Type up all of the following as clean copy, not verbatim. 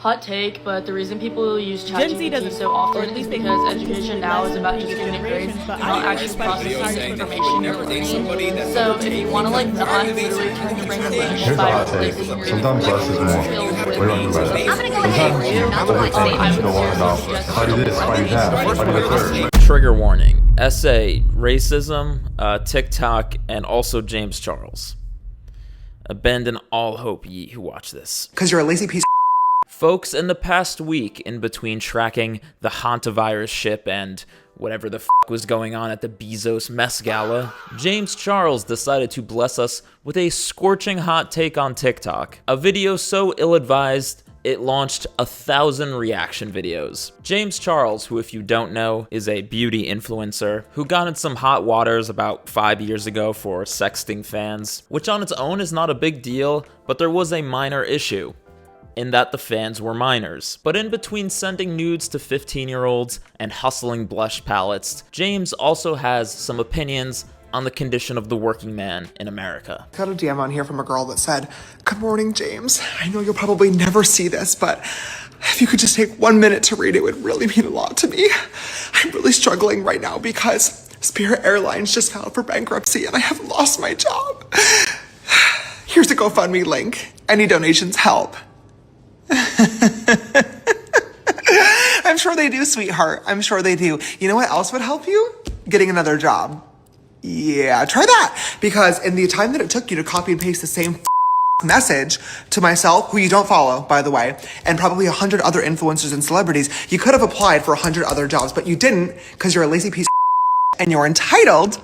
Hot take, but the reason people use ChatGPT so often is because education now is about just giving grades, not actually processing information you're learning. So if you want to like not literally turn your brain to mush by replacing your sometimes less is more. skills What do you want to do about it? I'm gonna go with A. Sometimes overthinking should go on about if I do this, if I do that, if I do the third. Trigger warning, essay, racism, TikTok, and also James Charles. Abandon all hope, ye who watch this. Because you're a lazy piece. Folks, in the past week, in between tracking the hantavirus ship and whatever the was going on at the Bezos Mess Gala, James Charles decided to bless us with a scorching hot take on TikTok. A video so ill-advised, it launched 1,000 reaction videos. James Charles, who if you don't know, is a beauty influencer who got in some hot waters about 5 years ago for sexting fans, which on its own is not a big deal, but there was a minor issue in that the fans were minors. But in between sending nudes to 15-year-olds and hustling blush palettes, James also has some opinions on the condition of the working man in America. Got a DM on here from a girl that said, "Good morning, James. I know you'll probably never see this, but if you could just take 1 minute to read it, would really mean a lot to me. I'm really struggling right now because Spirit Airlines just filed for bankruptcy and I have lost my job. Here's a GoFundMe link. Any donations help." I'm sure they do, sweetheart. I'm sure they do. You know what else would help you? Getting another job. Yeah, try that. Because in the time that it took you to copy and paste the same message to myself, who you don't follow, by the way, and probably 100 other influencers and celebrities, you could have applied for 100 other jobs, but you didn't because you're a lazy piece of and you're entitled.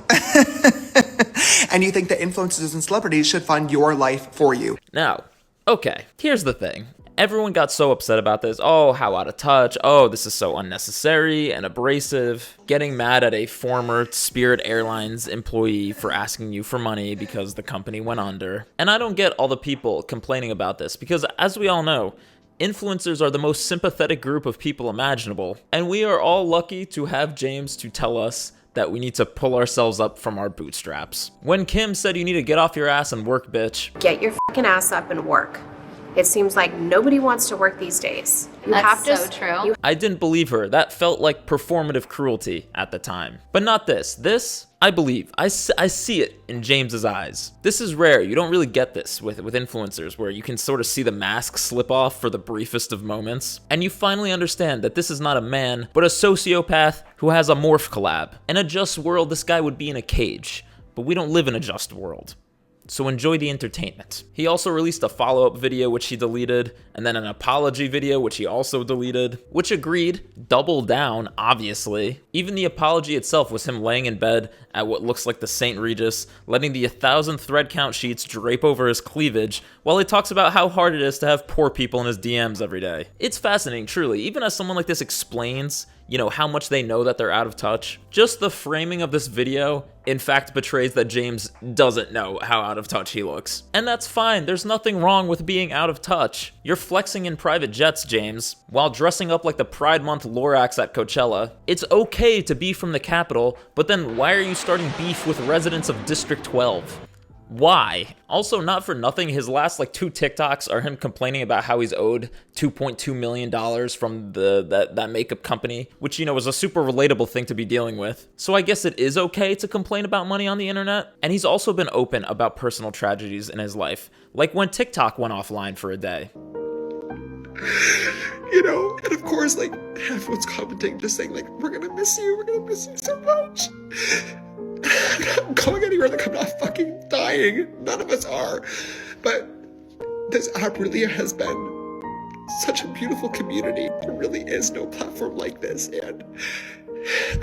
And you think that influencers and celebrities should fund your life for you. Now, okay, here's the thing. Everyone got so upset about this. Oh, how out of touch. Oh, this is so unnecessary and abrasive. Getting mad at a former Spirit Airlines employee for asking you for money because the company went under. And I don't get all the people complaining about this because, as we all know, influencers are the most sympathetic group of people imaginable. And we are all lucky to have James to tell us that we need to pull ourselves up from our bootstraps. When Kim said you need to get off your ass and work, bitch. Get your fucking ass up and work. It seems like nobody wants to work these days. That's so true. I didn't believe her. That felt like performative cruelty at the time. But not this. This, I believe. I see it in James's eyes. This is rare. You don't really get this with influencers, where you can sort of see the mask slip off for the briefest of moments. And you finally understand that this is not a man, but a sociopath who has a morph collab. In a just world, this guy would be in a cage. But we don't live in a just world. So enjoy the entertainment. He also released a follow-up video which he deleted, and then an apology video which he also deleted, which agreed, doubled down, obviously. Even the apology itself was him laying in bed at what looks like the St. Regis, letting the 1,000 thread count sheets drape over his cleavage, while he talks about how hard it is to have poor people in his DMs every day. It's fascinating, truly, even as someone like this explains, you know, how much they know that they're out of touch. Just the framing of this video, in fact, betrays that James doesn't know how out of touch he looks. And that's fine, there's nothing wrong with being out of touch. You're flexing in private jets, James, while dressing up like the Pride Month Lorax at Coachella. It's okay to be from the capital, but then why are you starting beef with residents of District 12? Why? Also, not for nothing, his last like 2 TikToks are him complaining about how he's owed $2.2 million from that makeup company, which, you know, is a super relatable thing to be dealing with. So I guess it is okay to complain about money on the internet. And he's also been open about personal tragedies in his life, like when TikTok went offline for a day. You know, and of course, like, everyone's commenting, just saying, like, we're gonna miss you so much. I'm not going anywhere, like, I'm not fucking dying. None of us are. But this app really has been such a beautiful community. There really is no platform like this, and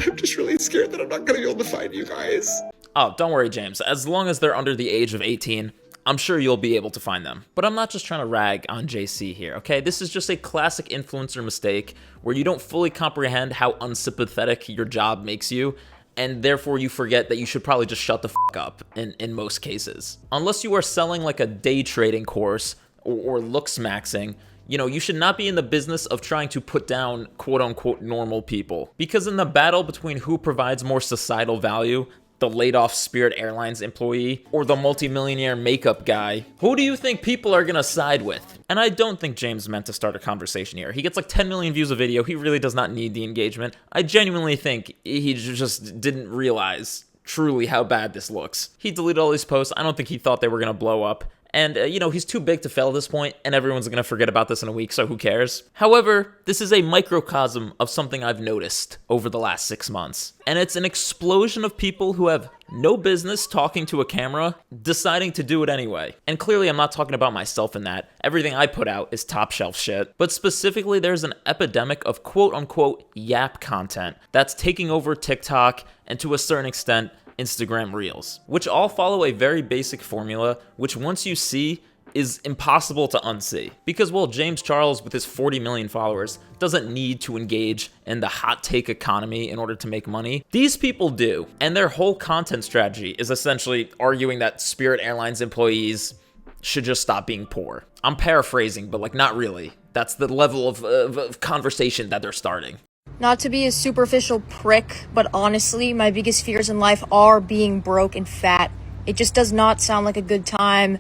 I'm just really scared that I'm not gonna be able to find you guys. Oh, don't worry, James. As long as they're under the age of 18, I'm sure you'll be able to find them. But I'm not just trying to rag on JC here, okay? This is just a classic influencer mistake where you don't fully comprehend how unsympathetic your job makes you, and therefore you forget that you should probably just shut the fuck up in most cases. Unless you are selling like a day trading course or looks maxing, you know, you should not be in the business of trying to put down quote unquote normal people. Because in the battle between who provides more societal value, the laid-off Spirit Airlines employee, or the multimillionaire makeup guy, who do you think people are gonna side with? And I don't think James meant to start a conversation here. He gets like 10 million views a video. He really does not need the engagement. I genuinely think he just didn't realize truly how bad this looks. He deleted all these posts. I don't think he thought they were gonna blow up. And, he's too big to fail at this point, and everyone's gonna forget about this in a week, so who cares? However, this is a microcosm of something I've noticed over the last 6 months. And it's an explosion of people who have no business talking to a camera, deciding to do it anyway. And clearly I'm not talking about myself in that. Everything I put out is top shelf shit. But specifically, there's an epidemic of quote-unquote yap content that's taking over TikTok, and to a certain extent, Instagram Reels, which all follow a very basic formula, which once you see, is impossible to unsee. Because while James Charles, with his 40 million followers, doesn't need to engage in the hot take economy in order to make money, these people do. And their whole content strategy is essentially arguing that Spirit Airlines employees should just stop being poor. I'm paraphrasing, but not really. That's the level of conversation that they're starting. Not to be a superficial prick, but honestly, my biggest fears in life are being broke and fat. It just does not sound like a good time.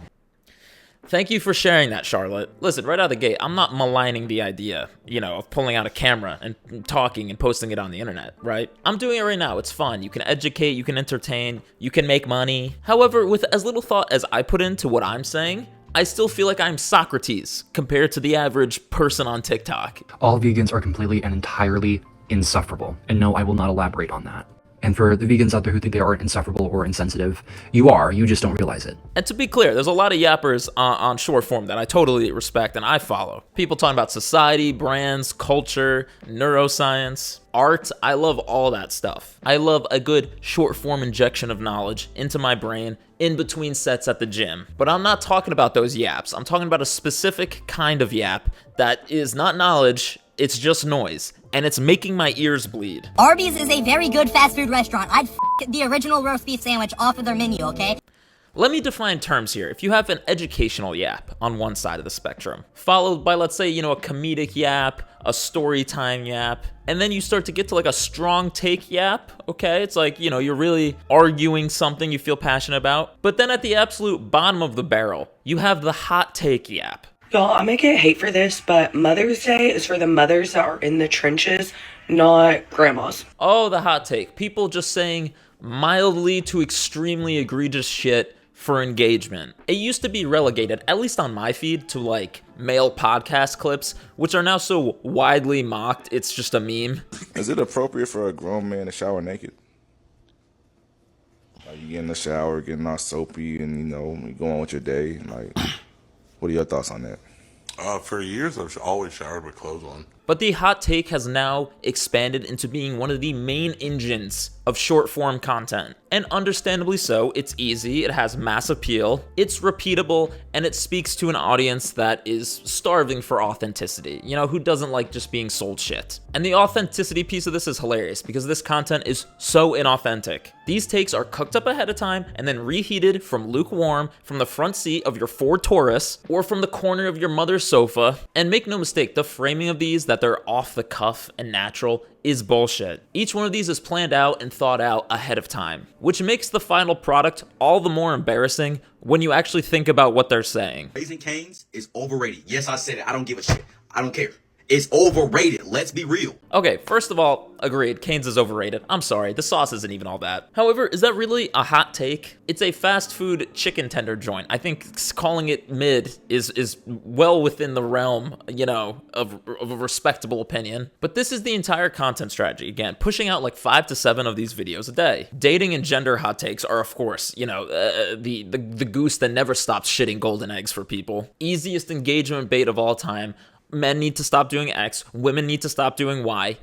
Thank you for sharing that, Charlotte. Listen, right out of the gate, I'm not maligning the idea, of pulling out a camera and talking and posting it on the internet, right? I'm doing it right now. It's fun. You can educate, you can entertain, you can make money. However, with as little thought as I put into what I'm saying, I still feel like I'm Socrates compared to the average person on TikTok. All vegans are completely and entirely insufferable. And no, I will not elaborate on that. And for the vegans out there who think they are insufferable or insensitive, you just don't realize it. And to be clear, there's a lot of yappers on short form that I totally respect and I follow. People talking about society, brands, culture, neuroscience, art. I love all that stuff. I love a good short form injection of knowledge into my brain in between sets at the gym. But I'm not talking about those yaps. I'm talking about a specific kind of yap that is not knowledge, it's just noise. And it's making my ears bleed. Arby's is a very good fast food restaurant. I'd the original roast beef sandwich off of their menu, okay? Let me define terms here. If you have an educational yap on one side of the spectrum, followed by, let's say, a comedic yap, a story time yap, and then you start to get to a strong take yap, okay? It's you're really arguing something you feel passionate about. But then at the absolute bottom of the barrel, you have the hot take yap. Y'all, I may get hate for this, but Mother's Day is for the mothers that are in the trenches, not grandmas. Oh, the hot take. People just saying mildly to extremely egregious shit for engagement. It used to be relegated, at least on my feed, to male podcast clips, which are now so widely mocked, it's just a meme. Is it appropriate for a grown man to shower naked? You get in the shower, getting all soapy, and you go on with your day. What are your thoughts on that? For years, I've always showered with clothes on. But the hot take has now expanded into being one of the main engines of short-form content. And understandably so, it's easy, it has mass appeal, it's repeatable, and it speaks to an audience that is starving for authenticity. Who doesn't like just being sold shit? And the authenticity piece of this is hilarious because this content is so inauthentic. These takes are cooked up ahead of time and then reheated from lukewarm from the front seat of your Ford Taurus or from the corner of your mother's sofa. And make no mistake, the framing of these that they're off the cuff and natural is bullshit. Each one of these is planned out and thought out ahead of time, which makes the final product all the more embarrassing when you actually think about what they're saying. Raising Cane's is overrated. Yes, I said it. I don't give a shit. I don't care. It's overrated. Let's be real. Okay, first of all, agreed. Cane's is overrated. I'm sorry, the sauce isn't even all that. However, is that really a hot take? It's a fast food chicken tender joint. I think calling it mid is well within the realm, of a respectable opinion. But this is the entire content strategy. Again, pushing out 5 to 7 of these videos a day. Dating and gender hot takes are, of course, the goose that never stops shitting golden eggs for people. Easiest engagement bait of all time. Men need to stop doing X, women need to stop doing Y.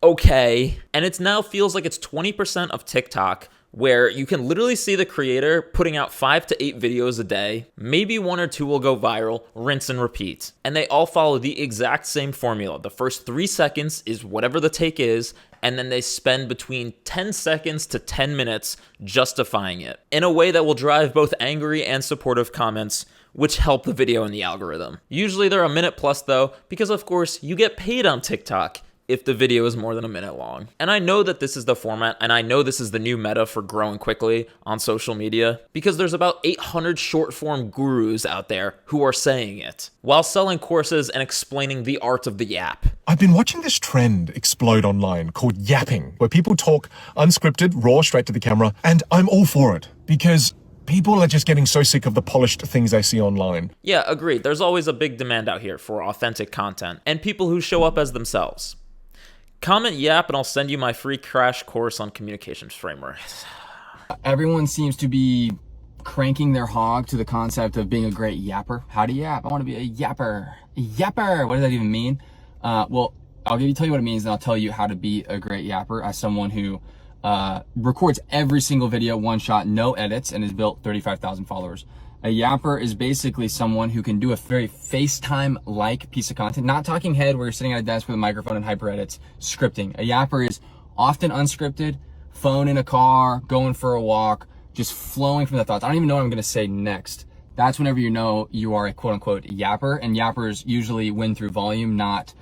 Okay. And it now feels like it's 20% of TikTok where you can literally see the creator putting out 5 to 8 videos a day. Maybe 1 or 2 will go viral, rinse and repeat. And they all follow the exact same formula. The first 3 seconds is whatever the take is, and then they spend between 10 seconds to 10 minutes justifying it in a way that will drive both angry and supportive comments, which help the video in the algorithm. Usually they're a minute plus though, because of course you get paid on TikTok if the video is more than a minute long. And I know that this is the format, and I know this is the new meta for growing quickly on social media, because there's about 800 short form gurus out there who are saying it, while selling courses and explaining the art of the yap. I've been watching this trend explode online called yapping, where people talk unscripted, raw, straight to the camera, and I'm all for it, because people are just getting so sick of the polished things they see online. Yeah, agreed. There's always a big demand out here for authentic content and people who show up as themselves. Comment yap and I'll send you my free crash course on communications framework. Everyone seems to be cranking their hog to the concept of being a great yapper. How to yap? I want to be a yapper. Yapper! What does that even mean? Well, I'll tell you what it means, and I'll tell you how to be a great yapper as someone who records every single video one shot, no edits, and has built 35,000 followers. A yapper is basically someone who can do a very FaceTime-like piece of content, not talking head where you're sitting at a desk with a microphone and hyper edits, scripting. A yapper is often unscripted, phone in a car, going for a walk, just flowing from the thoughts. I don't even know what I'm going to say next. That's whenever you know you are a quote-unquote yapper, and yappers usually win through volume, not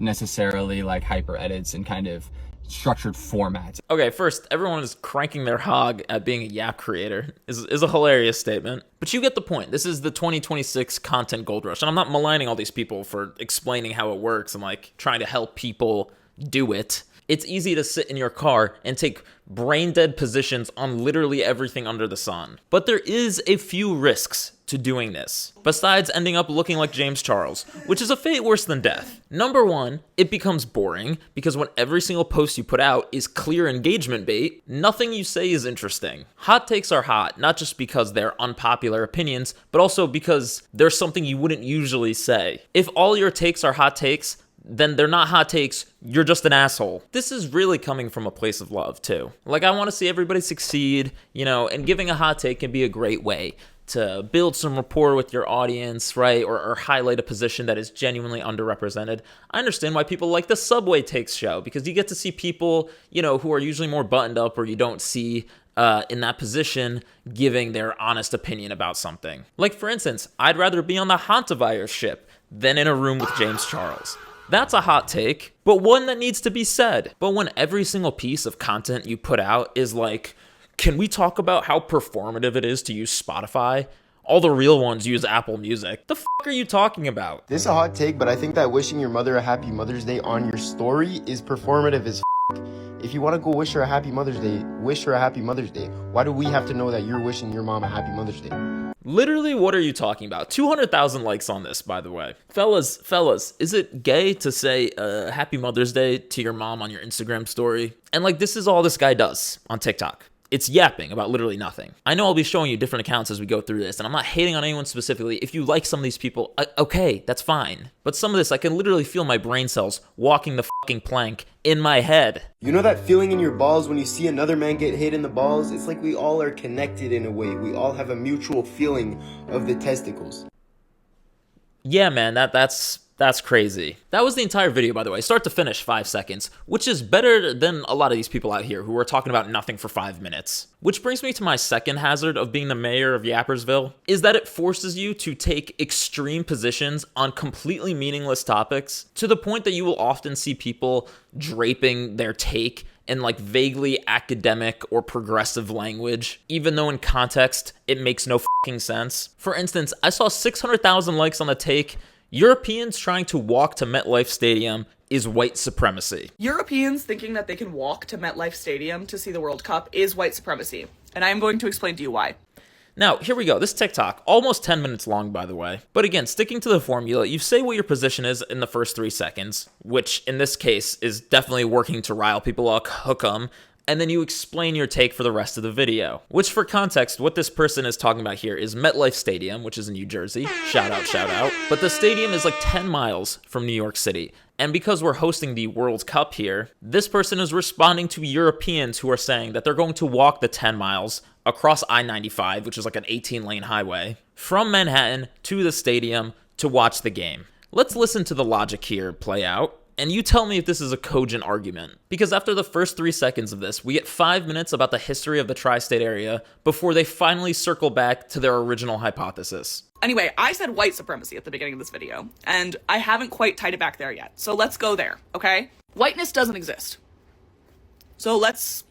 necessarily like hyper edits and kind of structured formats. Okay, first, everyone is cranking their hog at being a yap creator is a hilarious statement. But you get the point. This is the 2026 content gold rush. And I'm not maligning all these people for explaining how it works and like trying to help people do it. It's easy to sit in your car and take brain dead positions on literally everything under the sun. But there is a few risks to doing this, besides ending up looking like James Charles, which is a fate worse than death. Number one, it becomes boring, because when every single post you put out is clear engagement bait, nothing you say is interesting. Hot takes are hot, not just because they're unpopular opinions, but also because there's something you wouldn't usually say. If all your takes are hot takes, then they're not hot takes, you're just an asshole. This is really coming from a place of love, too. Like, I want to see everybody succeed, and giving a hot take can be a great way to build some rapport with your audience, right? Or highlight a position that is genuinely underrepresented. I understand why people like the Subway Takes show, because you get to see people, who are usually more buttoned up or you don't see in that position giving their honest opinion about something. Like, for instance, I'd rather be on the hantavirus ship than in a room with James Charles. That's a hot take, but one that needs to be said. But when every single piece of content you put out is like, can we talk about how performative it is to use Spotify? All the real ones use Apple Music. The f*** are you talking about? This is a hot take, but I think that wishing your mother a happy Mother's Day on your story is performative as f***. If you want to go wish her a happy Mother's Day, wish her a happy Mother's Day. Why do we have to know that you're wishing your mom a happy Mother's Day? Literally, what are you talking about? 200,000 likes on this, by the way. Fellas, is it gay to say happy Mother's Day to your mom on your Instagram story? And this is all this guy does on TikTok. It's yapping about literally nothing. I know I'll be showing you different accounts as we go through this, and I'm not hating on anyone specifically. If you like some of these people, okay, that's fine. But some of this, I can literally feel my brain cells walking the fucking plank in my head. You know that feeling in your balls when you see another man get hit in the balls? It's like we all are connected in a way. We all have a mutual feeling of the testicles. Yeah, man, that's crazy. That was the entire video, by the way, start to finish, 5 seconds, which is better than a lot of these people out here who are talking about nothing for 5 minutes. Which brings me to my second hazard of being the mayor of Yappersville, is that it forces you to take extreme positions on completely meaningless topics, to the point that you will often see people draping their take in vaguely academic or progressive language, even though in context, it makes no fucking sense. For instance, I saw 600,000 likes on the take, Europeans trying to walk to MetLife Stadium is white supremacy. Europeans thinking that they can walk to MetLife Stadium to see the World Cup is white supremacy, and I am going to explain to you why. Now, here we go. This TikTok, almost 10 minutes long, by the way. But again, sticking to the formula, you say what your position is in the first 3 seconds, which in this case is definitely working to rile people up, hook them, and then you explain your take for the rest of the video. Which, for context, what this person is talking about here is MetLife Stadium, which is in New Jersey. Shout out. But the stadium is 10 miles from New York City. And because we're hosting the World Cup here, this person is responding to Europeans who are saying that they're going to walk the 10 miles across I-95, which is an 18-lane highway, from Manhattan to the stadium to watch the game. Let's listen to the logic here play out. And you tell me if this is a cogent argument. Because after the first 3 seconds of this, we get 5 minutes about the history of the tri-state area before they finally circle back to their original hypothesis. Anyway, I said white supremacy at the beginning of this video, and I haven't quite tied it back there yet. So let's go there, okay? Whiteness doesn't exist. So let's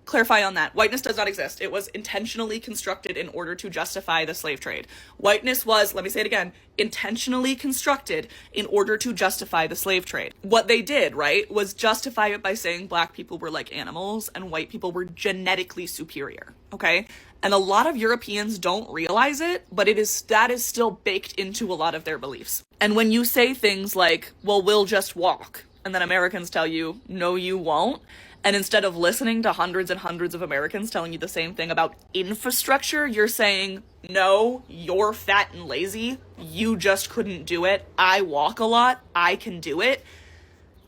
clarify on that. Whiteness does not exist. It was intentionally constructed in order to justify the slave trade. Whiteness was, let me say it again, intentionally constructed in order to justify the slave trade. What they did, right, was justify it by saying black people were like animals and white people were genetically superior, okay? And a lot of Europeans don't realize it, but that is still baked into a lot of their beliefs. And when you say things like, well, we'll just walk, and then Americans tell you, no, you won't, and instead of listening to hundreds and hundreds of Americans telling you the same thing about infrastructure, you're saying, no, you're fat and lazy. You just couldn't do it. I walk a lot. I can do it.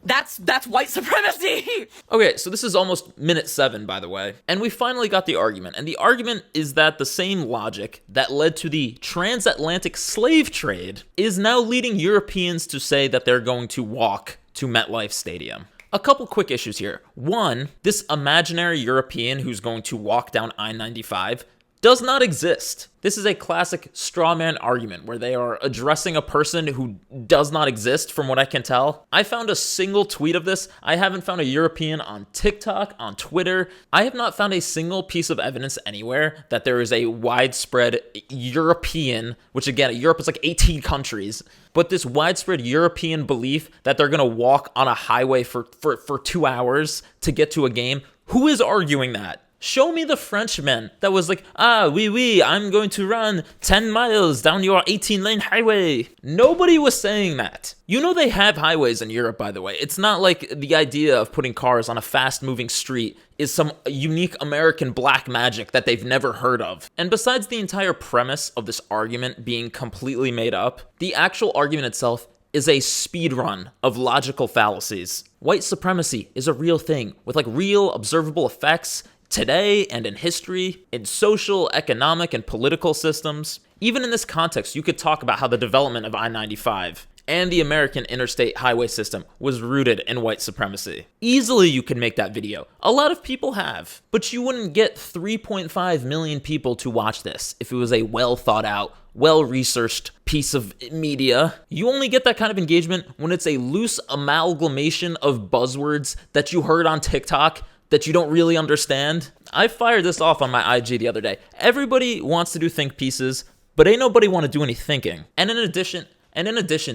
That's white supremacy. Okay, so this is almost minute 7, by the way. And we finally got the argument. And the argument is that the same logic that led to the transatlantic slave trade is now leading Europeans to say that they're going to walk to MetLife Stadium. A couple quick issues here. One, this imaginary European who's going to walk down I-95 does not exist. This is a classic straw man argument where they are addressing a person who does not exist from what I can tell. I found a single tweet of this. I haven't found a European on TikTok, on Twitter. I have not found a single piece of evidence anywhere that there is a widespread European, which again, Europe is like 18 countries, but this widespread European belief that they're gonna walk on a highway for 2 hours to get to a game. Who is arguing that? Show me the Frenchman that was like, oui, I'm going to run 10 miles down your 18-lane highway. Nobody was saying that. You know they have highways in Europe, by the way. It's not like the idea of putting cars on a fast-moving street is some unique American black magic that they've never heard of. And besides the entire premise of this argument being completely made up, the actual argument itself is a speed run of logical fallacies. White supremacy is a real thing with like real observable effects today and in history, in social, economic, and political systems. Even in this context, you could talk about how the development of I-95 and the American interstate highway system was rooted in white supremacy. Easily you could make that video. A lot of people have, but you wouldn't get 3.5 million people to watch this if it was a well thought out, well-researched piece of media. You only get that kind of engagement when it's a loose amalgamation of buzzwords that you heard on TikTok that you don't really understand. I fired this off on my IG the other day. Everybody wants to do think pieces, but ain't nobody want to do any thinking. And in addition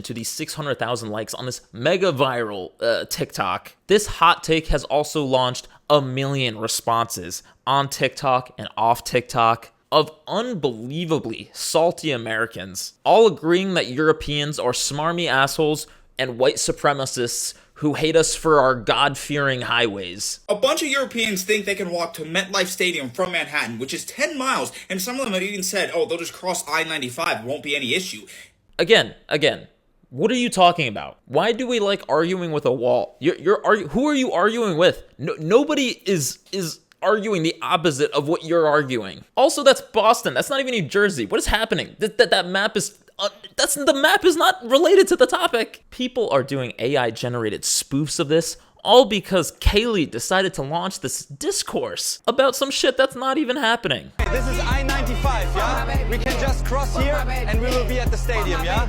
to these 600,000 likes on this mega viral TikTok, this hot take has also launched 1 million responses on TikTok and off TikTok of unbelievably salty Americans, all agreeing that Europeans are smarmy assholes and white supremacists who hate us for our God-fearing highways. A bunch of Europeans think they can walk to MetLife Stadium from Manhattan, which is 10 miles, and some of them have even said, oh, they'll just cross I-95, won't be any issue. Again, what are you talking about? Why do we like arguing with a wall? Who are you arguing with? Nobody is arguing the opposite of what you're arguing. Also, that's Boston. That's not even New Jersey. What is happening? That map is... the map is not related to the topic. People are doing AI-generated spoofs of this, all because Kaylee decided to launch this discourse about some shit that's not even happening. This is I-95, yeah? We can just cross here and we will be at the stadium, yeah?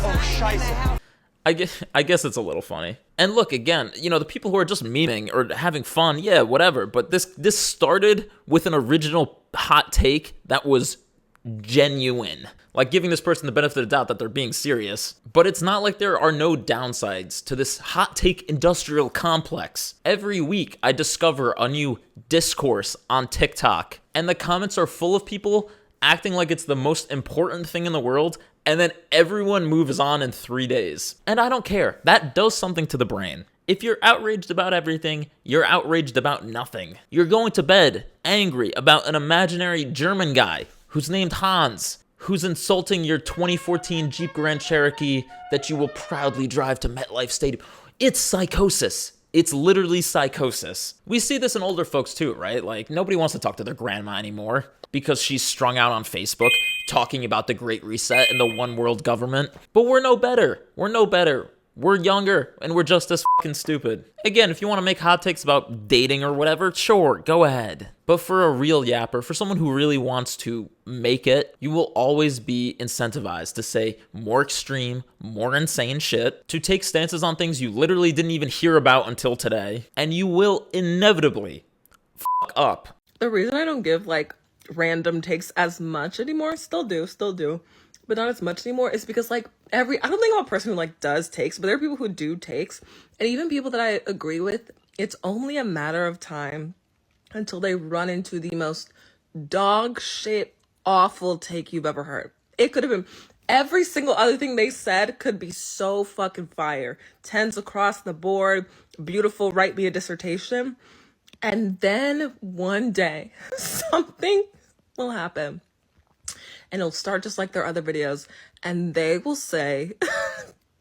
Oh, scheiße. I guess it's a little funny. And look, again, the people who are just memeing or having fun, yeah, whatever. But this started with an original hot take that was genuine, like giving this person the benefit of the doubt that they're being serious. But it's not like there are no downsides to this hot take industrial complex. Every week I discover a new discourse on TikTok, and the comments are full of people acting like it's the most important thing in the world, and then everyone moves on in 3 days. And I don't care. That does something to the brain. If you're outraged about everything, you're outraged about nothing. You're going to bed angry about an imaginary German guy who's named Hans, who's insulting your 2014 Jeep Grand Cherokee that you will proudly drive to MetLife Stadium. It's psychosis. It's literally psychosis. We see this in older folks too, right? Like, nobody wants to talk to their grandma anymore because she's strung out on Facebook talking about the Great Reset and the one world government. But we're no better. We're no better. We're younger, and we're just as fucking stupid. Again, if you want to make hot takes about dating or whatever, sure, go ahead. But for a real yapper, for someone who really wants to make it, you will always be incentivized to say more extreme, more insane shit, to take stances on things you literally didn't even hear about until today, and you will inevitably fuck up. The reason I don't give like random takes as much anymore, still do, but not as much anymore, is because like I don't think I'm a person who like does takes, but there are people who do takes, and even people that I agree with, it's only a matter of time until they run into the most dog shit awful take you've ever heard. It could have been every single other thing they said could be so fucking fire, 10s across the board, beautiful, write me a dissertation, and then one day something will happen. And it'll start just like their other videos, and they will say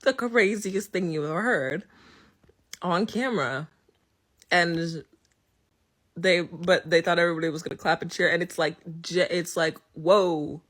the craziest thing you've ever heard on camera. And they thought everybody was gonna clap and cheer, and it's like, whoa,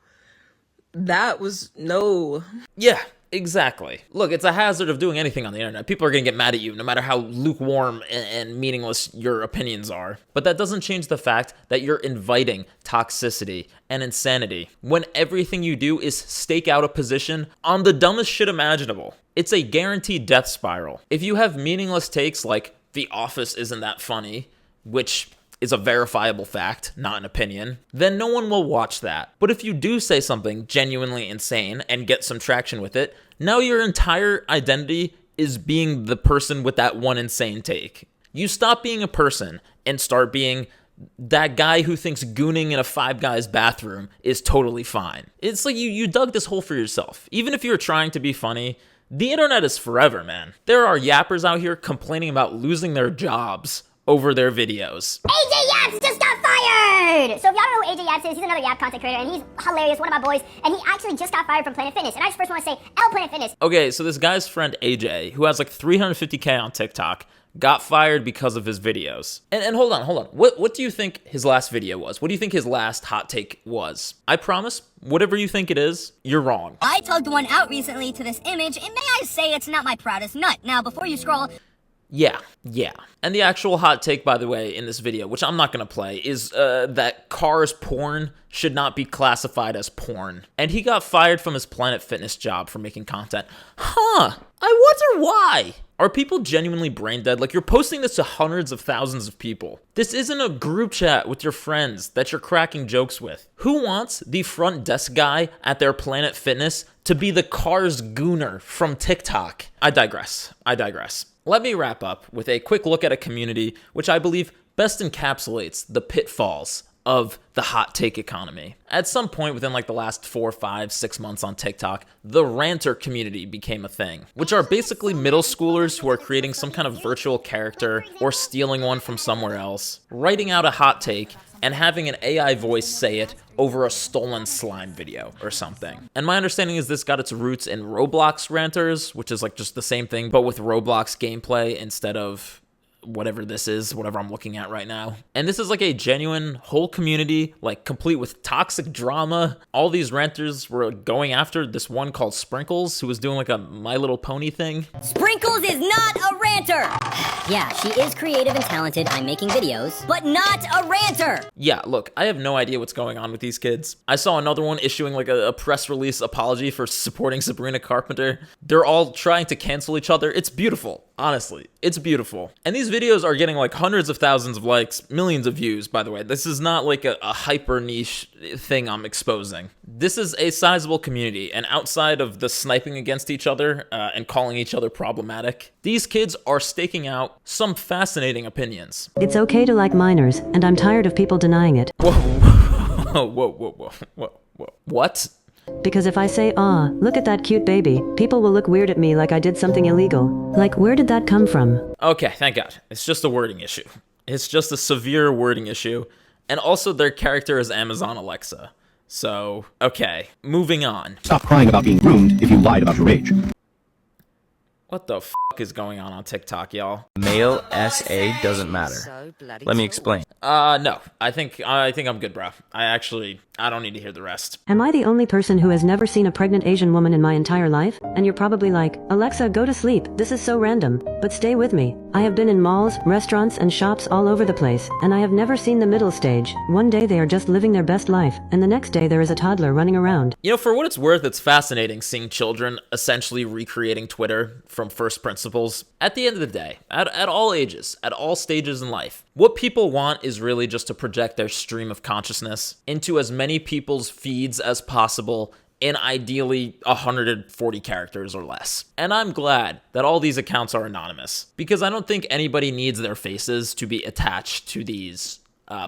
that was no. Yeah, exactly. Look, it's a hazard of doing anything on the internet. People are gonna get mad at you no matter how lukewarm and meaningless your opinions are. But that doesn't change the fact that you're inviting toxicity and insanity when everything you do is stake out a position on the dumbest shit imaginable. It's a guaranteed death spiral. If you have meaningless takes like The Office isn't that funny, which is a verifiable fact, not an opinion, then no one will watch that. But if you do say something genuinely insane and get some traction with it, now your entire identity is being the person with that one insane take. You stop being a person and start being that guy who thinks gooning in a Five Guys bathroom is totally fine. It's like you dug this hole for yourself. Even if you're trying to be funny, the internet is forever, man. There are yappers out here complaining about losing their jobs over their videos. AJ Yaps just got fired! So if y'all don't know who AJ Yaps is, he's another Yap content creator, and he's hilarious, one of my boys, and he actually just got fired from Planet Fitness. And I just first want to say, Planet Fitness. Okay, so this guy's friend AJ, who has like 350K on TikTok, got fired because of his videos. And hold on. What do you think his last video was? What do you think his last hot take was? I promise, whatever you think it is, you're wrong. I tugged one out recently to this image, and may I say it's not my proudest nut. Now, before you scroll... Yeah. And the actual hot take, by the way, in this video, which I'm not going to play, is that Cars porn should not be classified as porn. And he got fired from his Planet Fitness job for making content. I wonder why. Are people genuinely brain dead? Like, you're posting this to hundreds of thousands of people. This isn't a group chat with your friends that you're cracking jokes with. Who wants the front desk guy at their Planet Fitness to be the Cars gooner from TikTok? I digress. Let me wrap up with a quick look at a community which I believe best encapsulates the pitfalls of the hot take economy. At some point within like the last 4, 5, 6 months on TikTok, the ranter community became a thing, which are basically middle schoolers who are creating some kind of virtual character or stealing one from somewhere else, writing out a hot take, and having an AI voice say it over a stolen slime video or something. And my understanding is this got its roots in Roblox ranters, which is like just the same thing, but with Roblox gameplay instead of whatever this is, whatever I'm looking at right now. And this is like a genuine whole community, like complete with toxic drama. All these ranters were going after this one called Sprinkles, who was doing like a My Little Pony thing. Sprinkles is not a ranter! Yeah, she is creative and talented. I'm making videos, but not a ranter! Yeah, look, I have no idea what's going on with these kids. I saw another one issuing like a press release apology for supporting Sabrina Carpenter. They're all trying to cancel each other. It's beautiful. Honestly, it's beautiful. And these videos are getting like hundreds of thousands of likes, millions of views, by the way. This is not like a hyper niche thing I'm exposing. This is a sizable community, and outside of the sniping against each other and calling each other problematic, these kids are staking out some fascinating opinions. It's okay to like minors, and I'm tired of people denying it. Whoa. What? Because if I say, "Aw, look at that cute baby," people will look weird at me like I did something illegal. Like, where did that come from? Okay, thank God. It's just a wording issue. It's just a severe wording issue. And also their character is Amazon Alexa. So, okay, moving on. Stop crying about being groomed if you lied about your age. What the f is going on TikTok, y'all? Male SA doesn't matter. Let me explain. No. I think I'm good, bro. I don't need to hear the rest. Am I the only person who has never seen a pregnant Asian woman in my entire life? And you're probably like, Alexa, go to sleep. This is so random. But stay with me. I have been in malls, restaurants, and shops all over the place, and I have never seen the middle stage. One day they are just living their best life, and the next day there is a toddler running around. You know, for what it's worth, it's fascinating seeing children essentially recreating Twitter from first principles. At the end of the day, at all ages, at all stages in life, what people want is really just to project their stream of consciousness into as many people's feeds as possible in ideally 140 characters or less. And I'm glad that all these accounts are anonymous, because I don't think anybody needs their faces to be attached to these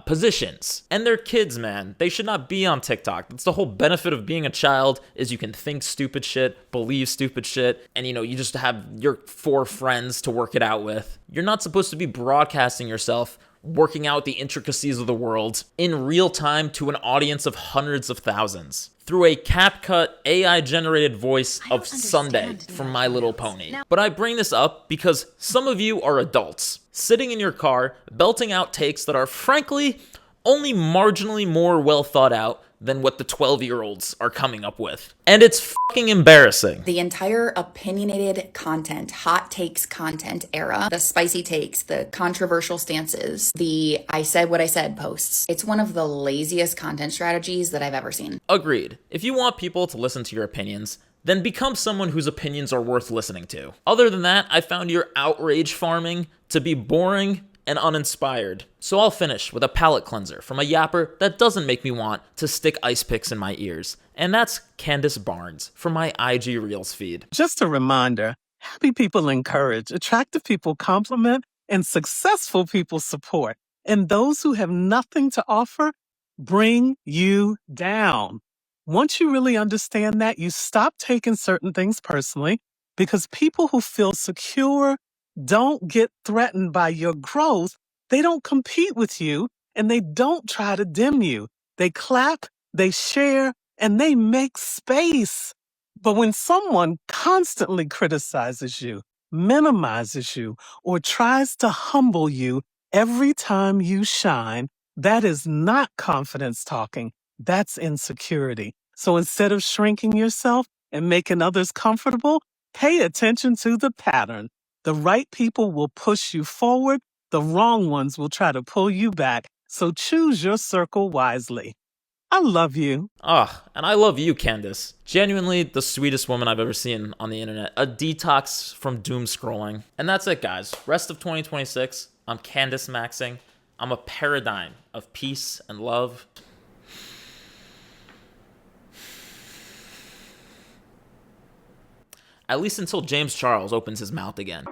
positions. And they're kids, man. They should not be on TikTok. That's the whole benefit of being a child, is you can think stupid shit, believe stupid shit, and you just have your 4 friends to work it out with. You're not supposed to be broadcasting yourself working out the intricacies of the world in real time to an audience of hundreds of thousands through a CapCut AI-generated voice of Sunday from My Little Pony. But I bring this up because some of you are adults, sitting in your car, belting out takes that are frankly only marginally more well thought out than what the 12-year-olds are coming up with. And it's fucking embarrassing. The entire opinionated content, hot takes content era, the spicy takes, the controversial stances, the I said what I said posts. It's one of the laziest content strategies that I've ever seen. Agreed. If you want people to listen to your opinions, then become someone whose opinions are worth listening to. Other than that, I found your outrage farming to be boring and uninspired. So I'll finish with a palate cleanser from a yapper that doesn't make me want to stick ice picks in my ears. And that's Candace Barnes from my IG Reels feed. Just a reminder, happy people encourage, attractive people compliment, and successful people support. And those who have nothing to offer bring you down. Once you really understand that, you stop taking certain things personally, because people who feel secure don't get threatened by your growth. They don't compete with you, and they don't try to dim you. They clap, they share, and they make space. But when someone constantly criticizes you, minimizes you, or tries to humble you every time you shine, that is not confidence talking. That's insecurity. So instead of shrinking yourself and making others comfortable, pay attention to the pattern. The right people will push you forward. The wrong ones will try to pull you back. So choose your circle wisely. I love you. And I love you, Candace. Genuinely the sweetest woman I've ever seen on the internet. A detox from doom scrolling. And that's it, guys. Rest of 2026, I'm Candace maxing. I'm a paradigm of peace and love. At least until James Charles opens his mouth again.